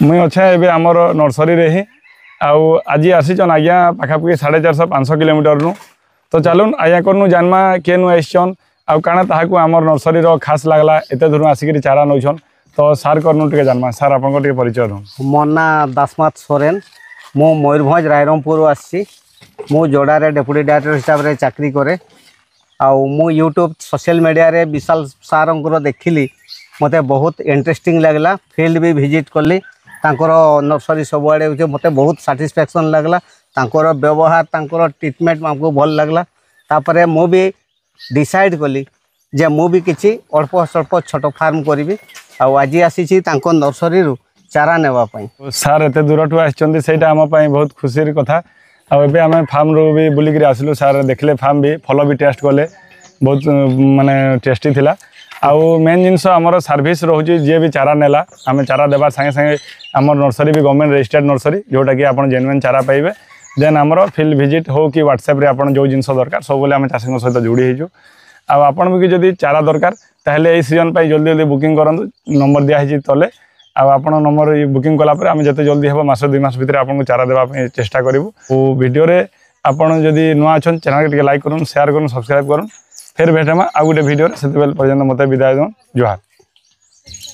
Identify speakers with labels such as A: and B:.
A: मुई अच्छे ए आमर नर्सरी रे ही आज आसीचन आज्ञा पाखापाखि 450-500 किलोमीटर नु तो चलुन आज्ञा करनु जानमा केनु आइसन आउ काଣା ताहाकु आमर नर्सरी रो खास लागला एते दूर आसिक चारा नौछन तो सार करनु टिके जानमा सार आपन टिके परिचय दो।
B: मोर ना दासमात सोरेन मु मयूरभंज रायरमपुर आसी मु जोड़ा रे डेप्यूटी डायरेक्टर हिसाब रे चाकरी करे आउ मु यूट्यूब सोशल मीडिया रे विशाल सारंकर देखिली मते बहुत इंटरेस्टिंग लगला फील्ड भी विजिट कली तांकर नर्सरी सब आड़े मते बहुत सैटिस्फैक्शन लगला तांकर व्यवहार तांकर ट्रीटमेंट हमको भल लगला तापरे मु भी डिसाइड कली जे मु भी किछि अल्प स्वल्प छोट फार्म करिवि आउ आज आसी तांकर नर्सरी रु चारा नेवा पई
A: सार एते दूरठू आछचंदी सेटा हम पई बहुत खुशीर कथा आ एबे हम फार्म रो भी बुली के आसलु सार देखले फार्म भी फल भी टेस्ट कले बहुत माने टेस्टी थिला आउ मेन जिनस आमर सर्विस रोचे जी भी चारा नेला आम चारा देवार संगे संगे आम नर्सरी भी गवर्नमेंट रजिस्टर्ड नर्सरी जोटा कि आप जेन्युइन चारा पाइबे देन आमर फील्ड विजिट हो कि व्हाट्सएप रे आपन जो जिनस दरकार सब बोले आम चाषी सहित जोड़ी होजु आपन भी जदि चारा दरकार ताहले ए सीजन पाई जल्दी जल्दी बुकिंग करंतु नंबर दिया है तले आपन नंबर बुकिंग कला पर आम जते जल्दी हे मास 2 मास भीतर आपन चारा देबा चेष्टा करिवु ओ वीडियो रे आपन जदि नुआ अछन चैनल के लाइक करूँ शेयर करूँ सब्सक्राइब करूँ फिर भेटमा आ गोटे वीडियो से पर्यटन मत विदाय दो जुहार।